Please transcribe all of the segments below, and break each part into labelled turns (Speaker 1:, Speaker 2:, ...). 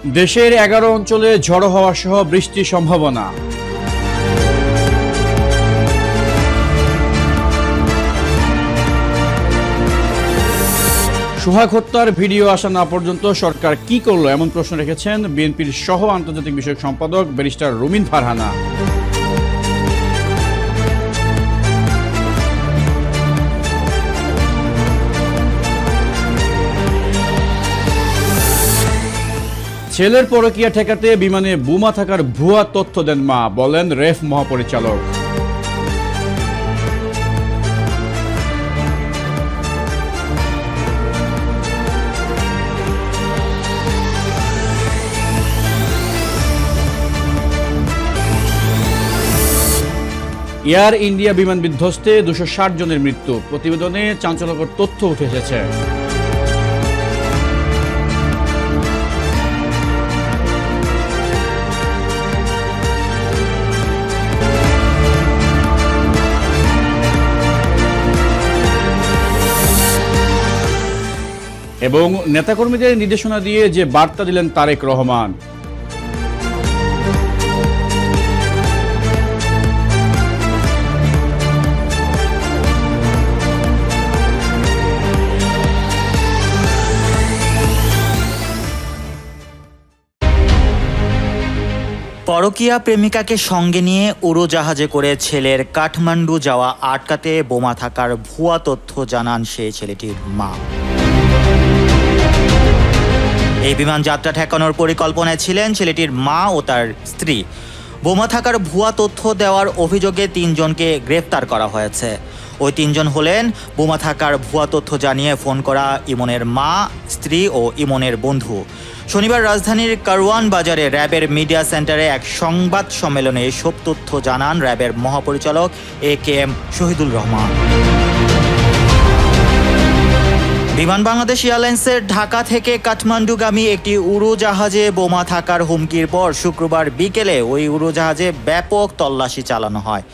Speaker 1: দেশের 11 অঞ্চলে ঝড়ো হওয়া সহ বৃষ্টির সম্ভাবনা। সোহাগ হত্যার ভিডিও আসা না পর্যন্ত সরকার কি করলো এমন প্রশ্ন রেখেছেন বিএনপির সহ আন্তর্জাতিক বিষয়ক সম্পাদক ব্যারিস্টার রুমিন ফারহানা। ছেলের পরকীয়া ঠেকাতে বিমানে বোমা থাকার ভুয়া তথ্য দেন মা, বলেন রেফ মহাপরিচালক। এয়ার ইন্ডিয়া বিমান বিধ্বস্তে 260 জনের মৃত্যু, প্রতিবেদনে চাঞ্চল্যকর তথ্য উঠে এসেছে। এবং নেতাকর্মীদের নির্দেশনা দিয়ে যে বার্তা দিলেন তারেক রহমান।
Speaker 2: পরকীয়া প্রেমিকাকে সঙ্গে নিয়ে উড়োজাহাজে করে ছেলের কাঠমান্ডু যাওয়া আটকাতে বোমা থাকার ভুয়া তথ্য জানান সেই ছেলেটির মা। এই বিমান যাত্রা ঠেকানোর পরিকল্পনায় ছিলেন ছেলেটির মা ও তার স্ত্রী। বোমা থাকার ভুয়া তথ্য দেওয়ার অভিযোগে 3 জনকে গ্রেফতার করা হয়েছে। ওই 3 জন হলেন বোমা থাকার ভুয়া তথ্য জানিয়ে ফোন করা ইমনের মা, স্ত্রী ও ইমনের বন্ধু। শনিবার রাজধানীর কারওয়ান বাজারে র্যাবের মিডিয়া সেন্টারে এক সংবাদ সম্মেলনে এসব তথ্য জানান র্যাবের মহাপরিচালক AKM শহীদুল রহমান। বিমান বাংলাদেশ এয়ারলাইন্সের ঢাকা থেকে কাঠমান্ডুগামী একটি উড়োজাহাজে বোমা থাকার হুমকির পর শুক্রবার বিকেলে ওই উড়োজাহাজে ব্যাপক তল্লাশি চালানো হয়।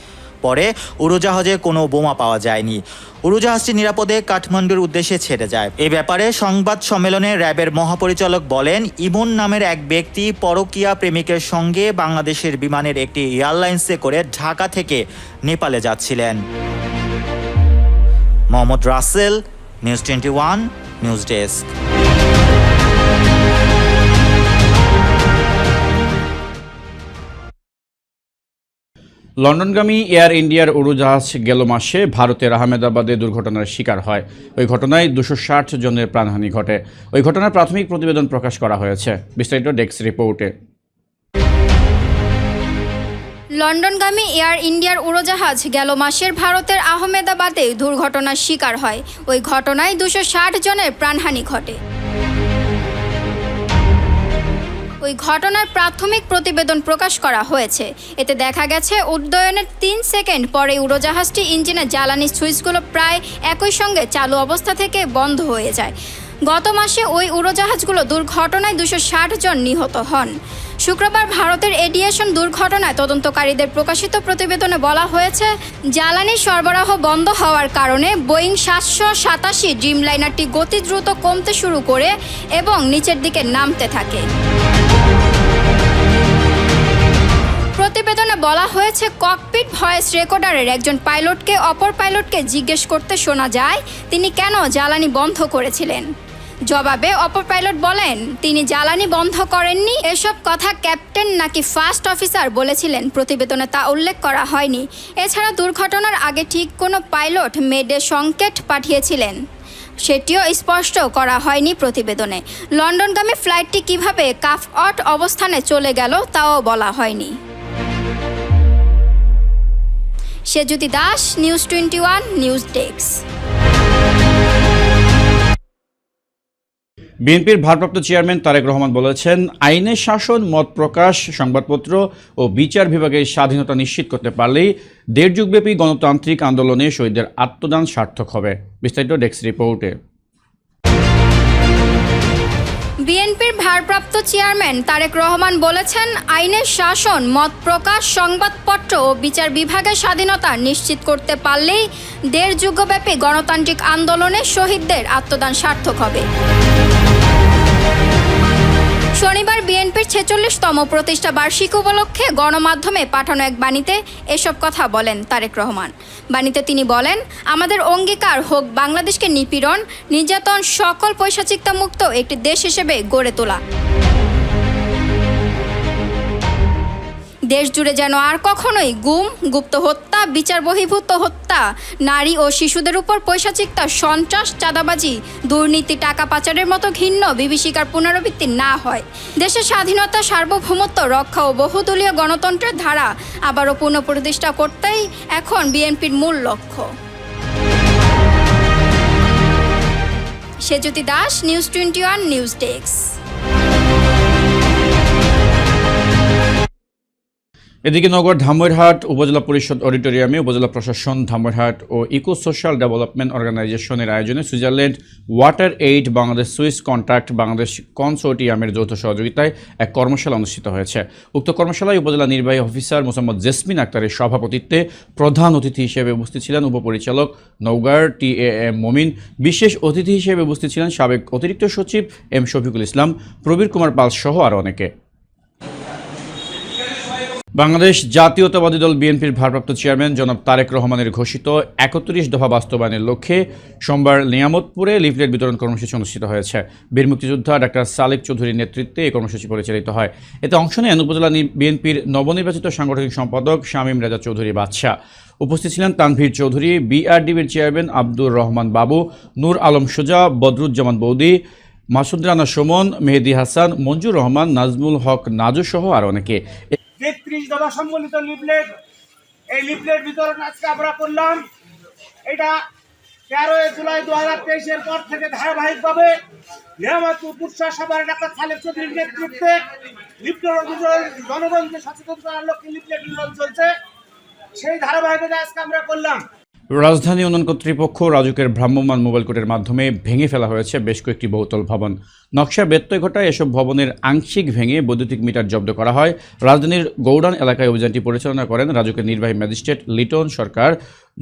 Speaker 2: পরে উড়োজাহাজে কোনো বোমা পাওয়া যায়নি। উড়োজাহাজটি নিরাপদে কাঠমান্ডুর উদ্দেশ্যে ছেড়ে যায়। এ ব্যাপারে সংবাদ সম্মেলনে র্যাবের মহাপরিচালক বলেন, ইমন নামের এক ব্যক্তি পরকীয়া প্রেমিকের সঙ্গে বাংলাদেশের বিমানের একটি এয়ারলাইন্সে করে ঢাকা থেকে নেপালে যাচ্ছিলেন। Mohammad Rasel, news 21, news desk.
Speaker 1: লন্ডনগামী এয়ার ইন্ডিয়ার উড়োজাহাজ গেল মাসে ভারতের আহমেদাবাদে দুর্ঘটনার শিকার হয়। ওই ঘটনায় 260 জনের প্রাণহানি ঘটে। ওই ঘটনার প্রাথমিক প্রতিবেদন প্রকাশ করা হয়েছে। বিস্তারিত ডেস্ক রিপোর্টে।
Speaker 3: লন্ডনগামী এয়ার ইন্ডিয়ার উড়োজাহাজ গেল মাসের ভারতের আহমেদাবাদে দুর্ঘটনার শিকার হয়। ওই ঘটনায় 260 জনের প্রাণহানি ঘটে। ওই ঘটনার প্রাথমিক প্রতিবেদন প্রকাশ করা হয়েছে। এতে দেখা গেছে উড্ডয়নের 3 সেকেন্ড পরে উড়োজাহাজটি ইঞ্জিনের জ্বালানি সুইচগুলো প্রায় একই সঙ্গে চালু অবস্থা থেকে বন্ধ হয়ে যায়। গত মাসে ওই উড়োজাহাজগুলো দুর্ঘটনায় 260 জন নিহত হন। শুক্রবার ভারতের এভিয়েশন দুর্ঘটনায় তদন্তকারীদের প্রকাশিত প্রতিবেদনে বলা হয়েছে, জ্বালানি সরবরাহ বন্ধ হওয়ার কারণে বোয়িং 787 ড্রিমলাইনারটি গতি দ্রুত কমতে শুরু করে এবং নিচের দিকে নামতে থাকে। প্রতিবেদনে বলা হয়েছে, ককপিট ভয়েস রেকর্ডারের একজন পাইলটকে অপর পাইলটকে জিজ্ঞেস করতে শোনা যায় তিনি কেন জ্বালানি বন্ধ করেছিলেন। জবাবে অপর পাইলট বলেন তিনি জ্বালানি বন্ধ করেননি। এসব কথা ক্যাপ্টেন নাকি ফার্স্ট অফিসার বলেছিলেন, প্রতিবেদনে তা উল্লেখ করা হয়নি। এছাড়া দুর্ঘটনার আগে ঠিক কোনো পাইলট মেডে সংকেত পাঠিয়েছিলেন সেটিও স্পষ্ট করা হয়নি প্রতিবেদনে। লন্ডনগামী ফ্লাইটটি কিভাবে কাফ আউট অবস্থানে চলে গেল তাও বলা হয়নি। Sejuti Das, news 21, news desk.
Speaker 1: বিএনপির ভারপ্রাপ্ত চেয়ারম্যান তারেক রহমান বলেছেন, আইনের শাসন, মত প্রকাশ, সংবাদপত্র ও বিচার বিভাগের স্বাধীনতা নিশ্চিত করতে পারলেই 1.5 যুগব্যাপী গণতান্ত্রিক আন্দোলনে শহীদদের আত্মদান সার্থক হবে। বিস্তারিত ডেস্ক রিপোর্টে।
Speaker 3: বিএনপির ভারপ্রাপ্ত চেয়ারম্যান তারেক রহমান বলেছেন, আইনের শাসন, মত প্রকাশ, সংবাদপত্র ও বিচার বিভাগের স্বাধীনতা নিশ্চিত করতে পারলেই 1.5 যুগব্যাপী গণতান্ত্রিক আন্দোলনে শহীদদের আত্মদান সার্থক হবে। শনিবার বিএনপি 46তম প্রতিষ্ঠা বার্ষিকী উপলক্ষে গণমাধ্যমে পাঠানো এক বাণীতে এসব কথা বলেন তারেক রহমান। বাণীতে তিনি বলেন, আমাদের অঙ্গীকার হোক বাংলাদেশকে নিপীড়ন, নির্যাতন, সকল পৈশাচিকতা মুক্ত একটি দেশ হিসেবে গড়ে তোলা। দেশ জুড়ে যেন আর কখনোই গুম, গুপ্ত হত্যা, বিচার বহির্ভূত হত্যা, নারী ও শিশুদের উপর পৈশাচিকতা, সন্ত্রাস, চাঁদাবাজি, দুর্নীতি, টাকা পাচারের মতো ঘৃণ্য বিভীষিকার পুনরাবৃত্তি না হয়। দেশের স্বাধীনতা, সার্বভৌমত্ব রক্ষা ও বহুদলীয় গণতন্ত্রের ধারা আবারও পুনঃপ্রতিষ্ঠা করতেই এখন বিএনপির মূল লক্ষ্য। Sejyoti Das, news 21 news desk.
Speaker 1: এদিকে নগর ধামইরহাট উপজেলা পরিষদ অডিটোরিয়ামে উপজেলা প্রশাসন, ধামইরহাট ও ইকো সোশ্যাল ডেভেলপমেন্ট অর্গানাইজেশনের আয়োজনে Switzerland water aid, Bangladesh Swiss contract, Bangladesh কনসোর্টিয়ামের যৌথ সহযোগিতায় এক কর্মশালা অনুষ্ঠিত হয়েছে। উক্ত কর্মশালায় উপজেলা নির্বাহী অফিসার মোসাম্মদ জেসমিন আক্তারের সভাপতিত্বে প্রধান অতিথি হিসেবে উপস্থিত ছিলেন উপপরিচালক নওগাঁর TAM মমিন। বিশেষ অতিথি হিসেবে উপস্থিত ছিলেন সাবেক অতিরিক্ত সচিব M শফিকুল ইসলাম, প্রবীর কুমার পাল সহ আরও অনেকে। বাংলাদেশ জাতীয়তাবাদী দল বিএনপির ভারপ্রাপ্ত চেয়ারম্যান জনাব তারেক রহমানের ঘোষিত 31 দফা বাস্তবায়নের লক্ষ্যে সোমবার নিয়ামতপুরে লিফলেট বিতরণ কর্মসূচি অনুষ্ঠিত হয়েছে। বীর মুক্তিযোদ্ধা ডাক্তার সালেক চৌধুরীর নেতৃত্বে এই কর্মসূচি পরিচালিত হয়। এতে অংশ নেন উপজেলা বিএনপির নবনির্বাচিত সাংগঠনিক সম্পাদক শামীম রেজা চৌধুরী বাদশা। উপস্থিত ছিলেন তানভীর চৌধুরী, BRDBর চেয়ারম্যান আব্দুর রহমান বাবু, নূর আলম সুজা, বদরুজ্জামান বৌদি, মাসুদ রানা সুমন, মেহেদি হাসান, মঞ্জুর রহমান, নাজমুল হক নাজু সহ আরও অনেকে।
Speaker 4: 33 দফা সম্বলিত লিফলেট, এই লিফলেট বিতরণ আজকে আমরা করলাম। এটা 13 জুলাই 2023-এর পর থেকে ধারাবাহিকভাবে নিয়ামতপুর পুরসভা সভার ডাক্তার সালেক চৌধুরীর নেতৃত্বে লিফলেট বিতরণ, জনগণকে সচেতন করার লক্ষ্যে লিফলেট বিতরণ চলছে। সেই ধারাবাহিকতা আজকে আমরা করলাম।
Speaker 1: রাজধানী উন্নয়ন কর্তৃপক্ষ রাজুকের ভ্রাম্যমাণ মোবাইল কোর্টের মাধ্যমে ভেঙে ফেলা হয়েছে বেশ কয়েকটি বহুতল ভবন। নকশা ব্যত্যয় ঘটায় এসব ভবনের আংশিক ভেঙে বৈদ্যুতিক মিটার জব্দ করা হয়। রাজধানীর গৌড়ান এলাকায় অভিযানটি পরিচালনা করেন রাজুকের নির্বাহী ম্যাজিস্ট্রেট লিটন সরকার,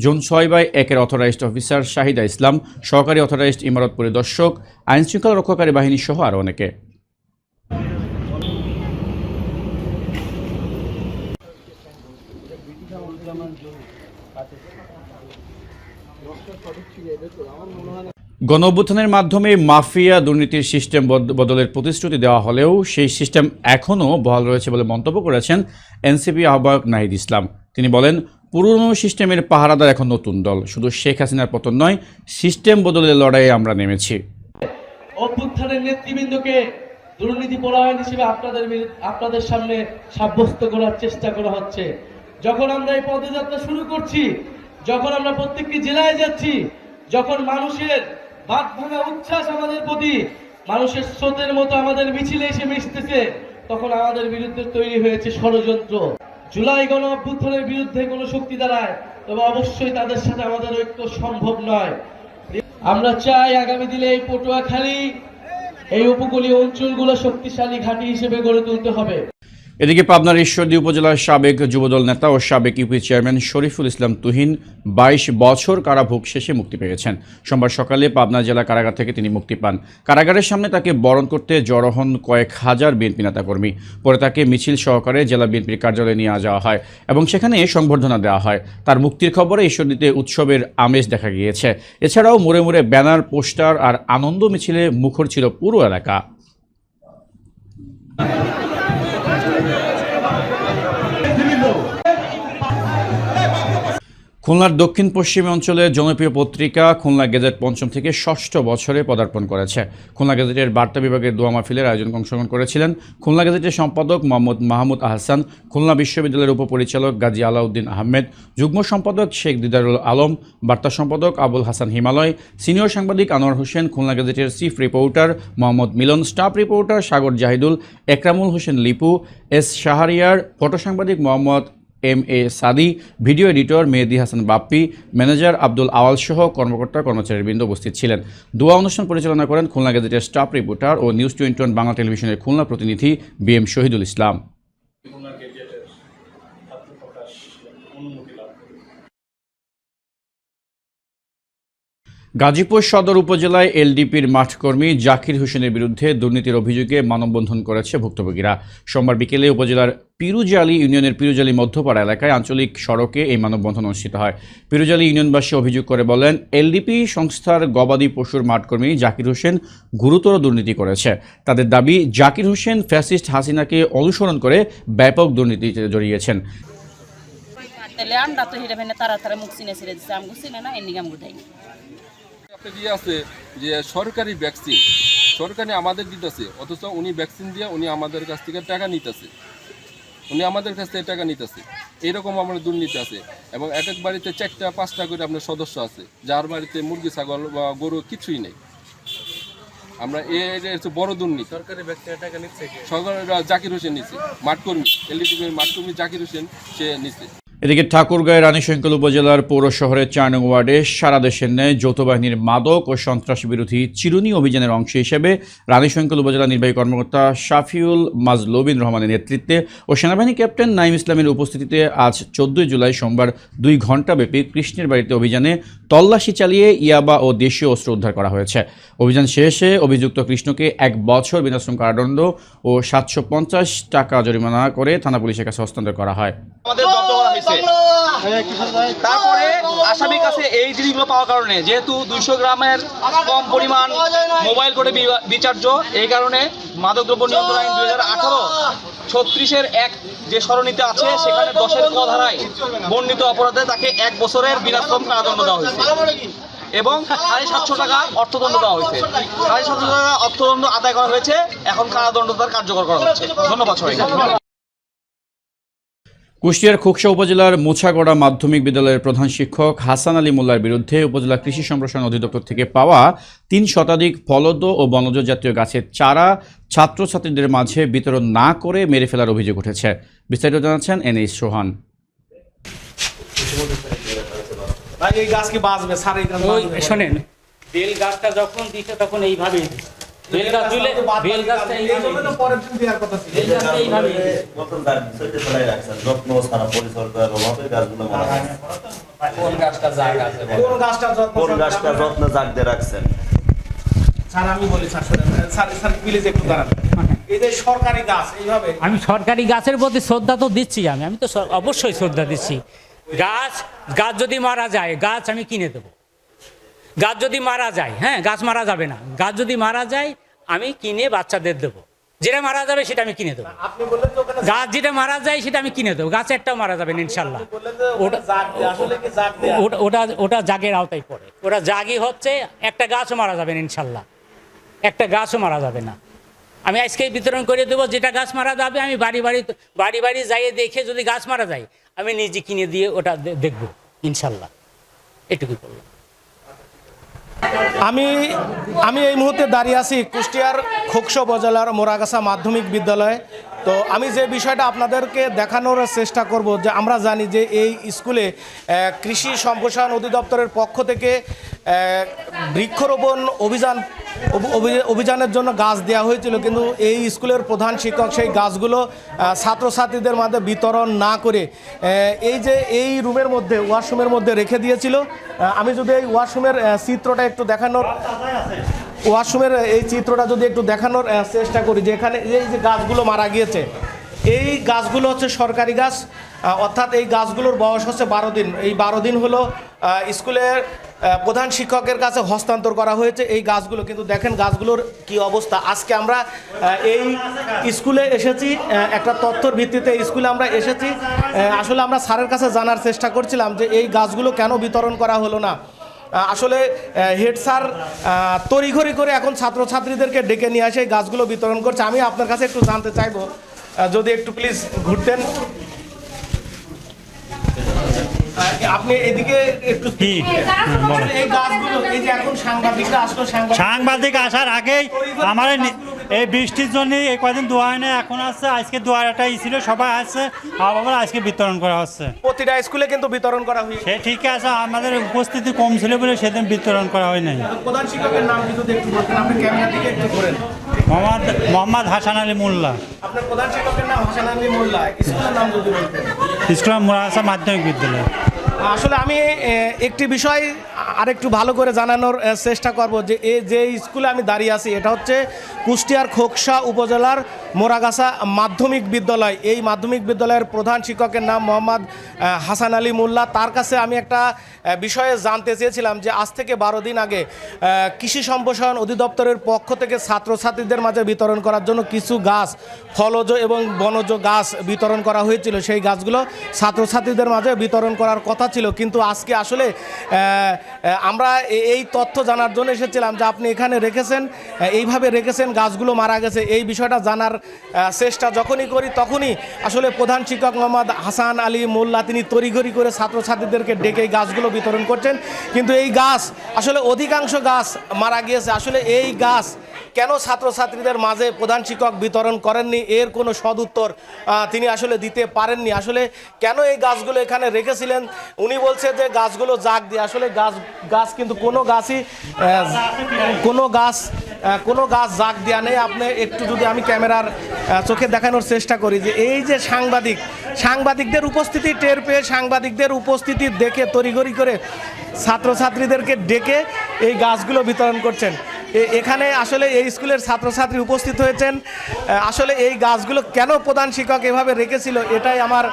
Speaker 1: জোন 6/1-এর অথরাইজড অফিসার শাহিদা ইসলাম, সহকারী অথরাইজড ইমারত পরিদর্শক, আইনশৃঙ্খলা রক্ষাকারী বাহিনী সহ আরও অনেকে। গণ অভ্যুত্থানের মাধ্যমে মাফিয়া দুর্নীতির সিস্টেম বদলের প্রতিশ্রুতি দেওয়া হলেও সেই সিস্টেম এখনও বহাল রয়েছে বলে মন্তব্য করেছেন এনসিপি আহ্বায়ক নাহিদ ইসলাম। তিনি বলেন, পুরনো সিস্টেমের পাহারাদার এখন নতুন দল, শুধু শেখ হাসিনার পতন নয়, সিস্টেম বদলের লড়াইয়ে আমরা নেমেছি।
Speaker 5: অভ্যুত্থানের নেতৃবৃন্দকে দুর্নীতি পরায়ণ হিসেবে আপনাদের সামনে সাব্যস্ত করার চেষ্টা করা হচ্ছে। যখন আমরা এই পদযাত্রা শুরু করছি, যখন আমরা প্রত্যেকটি জেলায় যাচ্ছি, যখন মানুষের বাদ ভাঙা উচ্ছ্বাস আমাদের প্রতি মানুষের স্রোতের মতো আমাদের মিছিলে এসে মিশতেছে, তখন আমাদের বিরুদ্ধে তৈরি হয়েছে ষড়যন্ত্র। জুলাই গণ অভ্যুত্থানের বিরুদ্ধে কোনো শক্তি দাঁড়ায়, তবে অবশ্যই তাদের সাথে আমাদের ঐক্য সম্ভব নয়। আমরা চাই আগামী দিনে এই পটুয়াখালী, এই উপকূলীয় অঞ্চলগুলো শক্তিশালী ঘাঁটি হিসেবে গড়ে তুলতে হবে।
Speaker 1: এদিকে পাবনার ঈশ্বরদী উপজেলার সাবেক যুবদল নেতা ও সাবেক ইউপি চেয়ারম্যান শরীফুল ইসলাম তুহিন 22 বছর কারাভোগ শেষে মুক্তি পেয়েছেন। সোমবার সকালে পাবনা জেলা কারাগার থেকে তিনি মুক্তি পান। কারাগারের সামনে তাকে বরণ করতে জড়ো হন কয়েক হাজার বিএনপি নেতাকর্মী। পরে তাকে মিছিল সহকারে জেলা বিএনপির কার্যালয়ে নিয়ে যাওয়া হয় এবং সেখানে সংবর্ধনা দেওয়া হয়। তার মুক্তির খবরে ঈশ্বরদীতে উৎসবের আমেজ দেখা গিয়েছে। এছাড়াও মোড়ে মোড়ে ব্যানার, পোস্টার আর আনন্দ মিছিলে মুখর ছিল পুরো এলাকা। খুলনার দক্ষিণ পশ্চিম অঞ্চলের জনপ্রিয় পত্রিকা খুলনা গেজেট পঞ্চম থেকে 6ষ্ঠ বছরে পদার্পণ করেছে। খুলনা গেজেটের বার্তা বিভাগের দোয়া মাহফিলের আয়োজন অংশগ্রহণ করেছিলেন খুলনা গেজেটের সম্পাদক মোহাম্মদ মাহমুদ আহসান, খুলনা বিশ্ববিদ্যালয়ের উপপরিচালক গাজী আলাউদ্দিন আহমেদ, যুগ্ম সম্পাদক শেখ দিদারুল আলম, বার্তা সম্পাদক আবুল হাসান হিমালয়, সিনিয়র সাংবাদিক আনোয়ার হোসেন, খুলনা গেজেটের চিফ রিপোর্টার মোহাম্মদ মিলন, স্টাফ রিপোর্টার সাগর জাহিদুল, একরামুল হোসেন লিপু, S শাহরিয়ার, ফটো সাংবাদিক মোহাম্মদ MA সাদি, video editor Mehedi Hasan Bappi, manager Abdul আওয়াল সহ কর্মকর্তা কর্মচারীবৃন্দ উপস্থিত ছিলেন। দোয়া অনুষ্ঠান পরিচালনা করেন খুলনা গেজেটের স্টাফ রিপোর্টার ও নিউজ 21 বাংলা টেলিভিশনের খুলনা প্রতিনিধি BM শহীদুল ইসলাম। গাজীপুর সদর উপজেলায় এলডিপির মাঠকর্মী জাকির হোসেনের বিরুদ্ধে দুর্নীতির অভিযোগে মানববন্ধন করেছে ভুক্তভোগীরা। সোমবার বিকেলে উপজেলার পিরুজালি ইউনিয়নের পিরুজালি মধ্যপাড়া এলাকায় আঞ্চলিক সড়কে এই মানববন্ধন অনুষ্ঠিত হয়। পিরুজালি ইউনিয়নবাসী অভিযোগ করে বলেন, এলডিপি সংস্থার গবাদি পশুর মাঠকর্মী জাকির হোসেন গুরুতর দুর্নীতি করেছে। তাদের দাবি, জাকির হোসেন ফ্যাসিস্ট হাসিনাকে অনুসরণ করে ব্যাপক দুর্নীতিতে জড়িয়েছেন।
Speaker 6: আছে যে সরকারি ভ্যাকসিন সরকারি আমাদের দিতেছে, অথচ উনি ভ্যাকসিন দিয়ে উনি আমাদের কাছ থেকে টাকা নিতেছে, এইরকম আমাদের দুর্নীতি আছে। এবং এক এক বাড়িতে 4টা-5টা করে আপনার সদস্য আছে, যার বাড়িতে মুরগি ছাগল বা গরু কিছুই নেই। আমরা এটা বড় দুর্নীতি। সরকারি ভ্যাকসিনের টাকা নিচ্ছে জাকির হোসেন নিচ্ছে, মাঠকর্মী এলডিপির মাঠকর্মী জাকির হোসেন সে নিচ্ছে।
Speaker 1: এদিকে ঠাকুরগাঁয়ের রানীশঙ্কল উপজেলার পৌর শহরের 4 নং ওয়ার্ডে সারা দেশের ন্যায় যৌথ বাহিনীর মাদক ও সন্ত্রাস বিরোধী চিরুনি অভিযানের অংশ হিসেবে রানীশঙ্কল উপজেলা নির্বাহী কর্মকর্তা শাফিউল মাজলুবিন রহমানের নেতৃত্বে ও সেনাবাহিনী ক্যাপ্টেন নাইম ইসলামের উপস্থিতিতে আজ 14 জুলাই সোমবার 2 ঘণ্টাব্যাপী কৃষ্ণের বাড়িতে অভিযানে তল্লাশি চালিয়ে ইয়াবা ও দেশীয় অস্ত্র উদ্ধার করা হয়েছে। অভিযান শেষে অভিযুক্ত কৃষ্ণকে 1 বছর বিনাশ্রম কারাদণ্ড ও 750 টাকা জরিমানা করে থানা পুলিশের কাছে হস্তান্তর করা হয়।
Speaker 7: তারপরে আসামির কাছে এই জিনিসগুলো পাওয়ার কারণে, যেহেতু 200 গ্রামের কম পরিমাণ মোবাইল কোডে বিচার্য, এই কারণে মাদকদ্রব্য নিয়ন্ত্রণ আইন 2018-36-এর এক যে সরণিতে আছে, সেখানে 10-এর ক ধারায় বর্ণিত অপরাধে তাকে 1 বছরের বিনাশ্রম কারাদণ্ড দেওয়া হয়েছে এবং 750 টাকা অর্থদণ্ড দেওয়া হয়েছে। 750 টাকা অর্থদণ্ড আদায় করা হয়েছে, এখন কারাদণ্ড তার কার্যকর করা হচ্ছে। ধন্যবাদ সবাইকে।
Speaker 1: কুষ্টিয়ার খোকসা উপজেলার মোছাগড়া মাধ্যমিক বিদ্যালয়ের প্রধান শিক্ষক হাসান আলী মোল্লার বিরুদ্ধে উপজেলা কৃষি সম্প্রসারণ অধিদপ্তর থেকে পাওয়া 3 শতাধিক ফলদ ও বনজ জাতীয় গাছের চারা ছাত্রছাত্রীদের মাঝে বিতরণ না করে মেরে ফেলার অভিযোগ উঠেছে। বিস্তারিত জানাচ্ছেন এনএস সোহান।
Speaker 4: এই গাছ কি বাঁচবে?
Speaker 8: শোনেন, বেল গাছটা যখন দিতে তখন এইভাবেই বেল গাছ দিলে বেল গাছটা এইভাবে
Speaker 4: পরের দিন দেওয়ার কথা ছিল।
Speaker 8: বেল গাছটা এইভাবে
Speaker 9: নতুন গাছ সেটা চলে রাখছেন, যত্ন সারা পরিচর্যার অভাবে গাছগুলো মারা গেছে।
Speaker 8: কোন গাছটা জাগ আছে,
Speaker 4: কোন গাছটা
Speaker 9: যত্ন জাগতে রাখছেন?
Speaker 4: স্যার আমি বলি, স্যার প্লিজ একটু দাঁড়ান। এই যে সরকারি গাছ এইভাবে,
Speaker 8: আমি সরকারি গাছের প্রতি শ্রদ্ধা তো দিচ্ছি, আমি তো অবশ্যই শ্রদ্ধা দিচ্ছি। গাছ যদি মারা যায়, গাছ আমি কিনে দেবো। গাছ যদি মারা যায়, হ্যাঁ, গাছ মারা যাবে না, গাছ যদি মারা যায় আমি কিনে বাচ্চাদের দেবো। যেটা মারা যাবে সেটা আমি কিনে দেবো। গাছ যেটা মারা যায় সেটা আমি কিনে দেবো, গাছ একটাও মারা যাবে না ইনশাল্লাহ। ওটা জাগের আওতায় পড়ে, ওটা জাগই হচ্ছে, একটা গাছও মারা যাবে না ইনশাল্লাহ, একটা গাছও মারা যাবে না। আমি আজকেই বিতরণ করে দেবো। যেটা গাছ মারা যাবে আমি বাড়ি বাড়ি যাইয়ে দেখে যদি গাছ মারা যায় আমি নিজে কিনে দিয়ে ওটা দেখবো ইনশাল্লাহ। এটুকুই বললাম।
Speaker 4: আমি এই মুহূর্তে দাঁড়িয়ে আছি কুষ্টিয়ার খোকসা উপজেলার মোরাগাছা মাধ্যমিক বিদ্যালয়ে। তো আমি যে বিষয়টা আপনাদেরকে দেখানোর চেষ্টা করব, যে আমরা জানি যে এই স্কুলে কৃষি সম্প্রসারণ অধিদপ্তরের পক্ষ থেকে বৃক্ষরোপণ অভিযানের জন্য গাছ দেওয়া হয়েছিল, কিন্তু এই স্কুলের প্রধান শিক্ষক সেই গাছগুলো ছাত্রছাত্রীদের মাঝে বিতরণ না করে এই রুমের মধ্যে, ওয়াশরুমের মধ্যে রেখে দিয়েছিল। আমি যদি এই ওয়াশরুমের চিত্রটা একটু দেখানোর চেষ্টা করি, যে এখানে এই যে গাছগুলো মারা গিয়েছে, এই গাছগুলো হচ্ছে সরকারি গাছ, অর্থাৎ এই গাছগুলোর বয়স হচ্ছে 12 দিন। এই 12 দিন হলো স্কুলের প্রধান শিক্ষকের কাছে হস্তান্তর করা হয়েছে এই গাছগুলো। কিন্তু দেখেন গাছগুলোর কি অবস্থা। আজকে আমরা এই স্কুলে এসেছি, একটা তথ্যর ভিত্তিতে স্কুলে আমরা এসেছি। আসলে আমরা স্যারের কাছে জানার চেষ্টা করছিলাম যে এই গাছগুলো কেন বিতরণ করা হলো না। আসলে হেড স্যার তড়িঘড়ি করে এখন ছাত্রছাত্রীদেরকে ডেকে নিয়ে আসে এই গাছগুলো বিতরণ করছে। আমি আপনার কাছে একটু জানতে চাইবো, যদি একটু প্লিজ ঘুরতেন। আপনি এদিকে একটু এই গাছগুলো, এই যে এখন সাংবাদিকরা আসলো,
Speaker 10: সাংবাদিক আসার আগেই আমার এই বৃষ্টির জন্য এই কদিন দোয়া হয় না, এখন আসছে। আজকে দোয়াটা ছিল, সবাই আসছে, আবার আজকে বিতরণ করা হচ্ছে।
Speaker 4: প্রতিটা স্কুলে কিন্তু বিতরণ করা হয়েছে।
Speaker 10: সে ঠিক আছে, আমাদের উপস্থিতি কম ছিল বলে সেদিন বিতরণ করা হয় নাই।
Speaker 4: প্রধান শিক্ষকের নাম যদি একটু বলতেন, আপনি ক্যামেরা দিকে একটু ঘোরেন।
Speaker 10: মোহাম্মদ হাসান আলী মোল্লা।
Speaker 4: আপনার প্রধান শিক্ষকের নাম হাসান আলী মোল্লা, স্কুলের নাম যদি বলতেন?
Speaker 10: স্কুল মোরাগাছা মাধ্যমিক বিদ্যালয়।
Speaker 4: আসলে আমি একটি বিষয় আরেকটু ভালো করে জানানোর চেষ্টা করব যে যে স্কুলে আমি দাঁড়িয়ে আছি এটা হচ্ছে কুষ্টিয়ার খোকসা উপজেলার মোরাগাছা মাধ্যমিক বিদ্যালয়। এই মাধ্যমিক বিদ্যালয়ের প্রধান শিক্ষকের নাম মোহাম্মদ হাসান আলী মোল্লা। তার কাছে আমি একটা বিষয়ে জানতে চেয়েছিলাম যে আজ থেকে 12 দিন আগে কৃষি সম্প্রসারণ অধিদপ্তরের পক্ষ থেকে ছাত্রছাত্রীদের মাঝে বিতরণ করার জন্য কিছু গাছ, ফলজ এবং বনজ গাছ বিতরণ করা হয়েছিল। সেই গাছগুলো ছাত্রছাত্রীদের মাঝে বিতরণ করার কথা ছিল, কিন্তু আজকে আসলে আমরা এই তথ্য জানার জন্য এসেছিলাম যে আপনি এখানে রেখেছেন, এইভাবে রেখেছেন, গাছগুলো মারা গেছে। এই বিষয়টা জানার চেষ্টা যখনই করি তখনই আসলে প্রধান শিক্ষক মোহাম্মদ হাসান আলী মোল্লা তিনি তড়িঘড়ি করে ছাত্রছাত্রীদেরকে ডেকে এই গাছগুলো বিতরণ করছেন, কিন্তু এই গাছ আসলে অধিকাংশ গাছ মারা গিয়েছে। আসলে এই গাছ কেন ছাত্রছাত্রীদের মাঝে প্রধান শিক্ষক বিতরণ করেননি এর কোনো সদুত্তর তিনি আসলে দিতে পারেননি। আসলে কেন এই গাছগুলো এখানে রেখেছিলেন উনি বলছে যে গাছগুলো জাগ দিয়ে, আসলে গাছ কিন্তু কোনো গাছই কোনো গাছ জাগ দেওয়া নেই। আপনি একটু যদি আমি ক্যামেরার চোখে দেখানোর চেষ্টা করি যে এই যে সাংবাদিকদের উপস্থিতি টের পেয়ে সাংবাদিকদের উপস্থিতি দেখে তড়িঘড়ি করে ছাত্রছাত্রীদেরকে ডেকে এই গাছগুলো বিতরণ করছেন। এখানে আসলে এই স্কুলের ছাত্রছাত্রী উপস্থিত হয়েছেন। আসলে এই গাছগুলো কেন প্রধান শিক্ষক এভাবে রেখেছিল এটাই আমার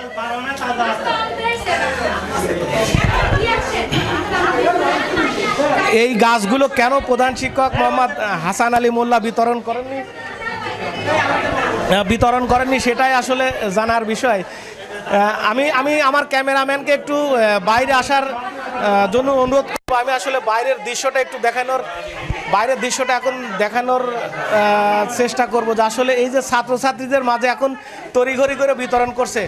Speaker 4: এই গাছগুলো কেন প্রধান শিক্ষক মোহাম্মদ হাসান আলী মোল্লা বিতরণ করেননি সেটাই আসলে জানার বিষয়। আমি আমার ক্যামেরাম্যানকে একটু বাইরে আসার জন্য অনুরোধ করব। আমি আসলে বাইরের দৃশ্যটা এখন দেখানোর চেষ্টা করব যে আসলে এই যে ছাত্রছাত্রীদের মাঝে এখন তড়িঘড়ি করে বিতরণ করছে।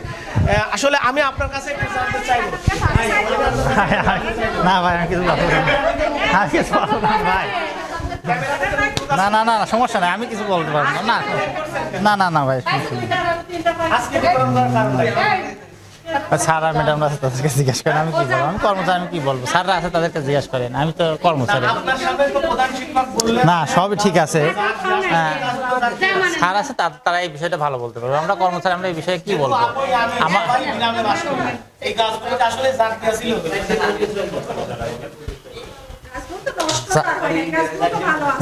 Speaker 4: আসলে আমি আপনার কাছে একটু জানতে চাইব।
Speaker 11: না ভাই আমি কিছু বলবো ভাই, না না না সমস্যা নাই, আমি কিছু বলতে পারবো না। না না না ভাই স্যার আর ম্যাডাম আছে তাদেরকে জিজ্ঞেস করেন, আমি কি বলবো, আমি কর্মচারী আমি কি বলবো, স্যাররা আছে তাদেরকে জিজ্ঞেস করেন, আমি তো কর্মচারী। না সবই ঠিক আছে, হ্যাঁ স্যার আছে তারা এই বিষয়টা ভালো বলতে পারবে, আমরা কর্মচারী আমরা এই বিষয়ে কি বলবো। আমার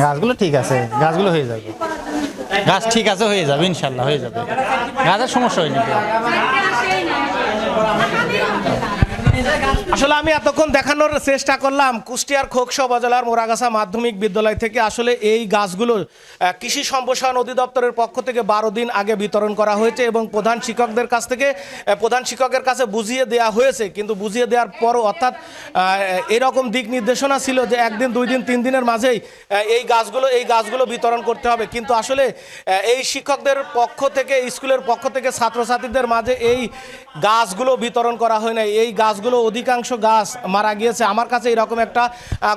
Speaker 11: গাছগুলো ঠিক আছে, গাছগুলো হয়ে যাবে, গাছ ঠিক আছে হয়ে যাবে, ইনশাল্লাহ হয়ে যাবে, গাছের সমস্যা হয়নি।
Speaker 4: আসলে আমি এতক্ষণ দেখানোর চেষ্টা করলাম কুষ্টিয়ার খোকসা উপজেলার মোরাগাছা মাধ্যমিক বিদ্যালয় থেকে আসলে এই গাছগুলো কৃষি সম্প্রসারণ অধিদপ্তরের পক্ষ থেকে 12 দিন আগে বিতরণ করা হয়েছে এবং প্রধান শিক্ষকের কাছে বুঝিয়ে দেওয়া হয়েছে, কিন্তু বুঝিয়ে দেওয়ার পরও অর্থাৎ এরকম দিক নির্দেশনা ছিল যে 1 দিন 2 দিন 3 দিনের মাঝেই এই গাছগুলো বিতরণ করতে হবে, কিন্তু আসলে এই শিক্ষকদের পক্ষ থেকে স্কুলের পক্ষ থেকে ছাত্রছাত্রীদের মাঝে এই গাছগুলো বিতরণ করা হয় নাই। এই গাছগুলো অধিকাংশ গাছ মারা গিয়েছে। আমার কাছে এরকম একটা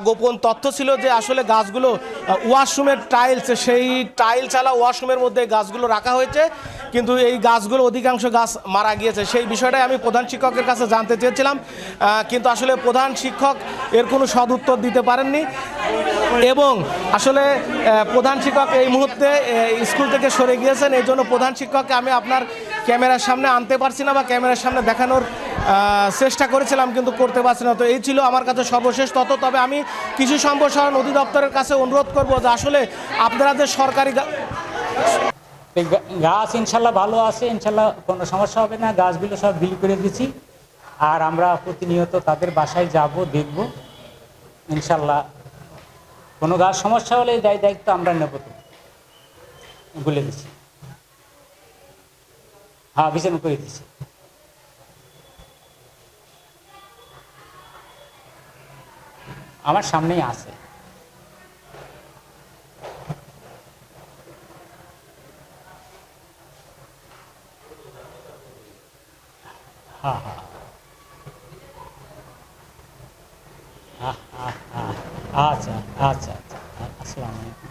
Speaker 4: গোপন তথ্য ছিল যে আসলে গাছগুলো ওয়াশরুমের টাইলস, সেই টাইলসালা ওয়াশরুমের মধ্যে গাছগুলো রাখা হয়েছে, কিন্তু এই গাছগুলো অধিকাংশ গাছ মারা গিয়েছে। সেই বিষয়টাই আমি প্রধান শিক্ষকের কাছে জানতে চেয়েছিলাম, কিন্তু আসলে প্রধান শিক্ষক এর কোনো সদুত্তর দিতে পারেননি এবং আসলে প্রধান শিক্ষক এই মুহূর্তে স্কুল থেকে সরে গিয়েছেন। এই জন্য প্রধান শিক্ষককে আমি আপনার ক্যামেরার সামনে আনতে পারছি না বা ক্যামেরার সামনে দেখানোর চেষ্টা করেছিলাম, কিন্তু করতে পারছি না। তো এই ছিল আমার কাছে সর্বশেষ তথ্য। তবে আমি কৃষি সম্প্রসারণ অধিদপ্তরের কাছে অনুরোধ করব যে আসলে আপনারা যে সরকারি
Speaker 8: গাছ ইনশাল্লাহ ভালো আছে, ইনশাল্লাহ কোনো সমস্যা হবে না, গাছগুলো সব বিলি করে দিচ্ছি আর আমরা প্রতিনিয়ত তাদের বাসায় যাব, দেখব, ইনশাল্লাহ কোনো গাছ সমস্যা হলে দায়িত্ব আমরা নেব, তো বলে দিচ্ছি, হ্যাঁ বিচার করে দিচ্ছি। আমার সামনেই আছে। হ্যাঁ হ্যাঁ হ্যাঁ হ্যাঁ আচ্ছা আচ্ছা আচ্ছা আসসালামু আলাইকুম।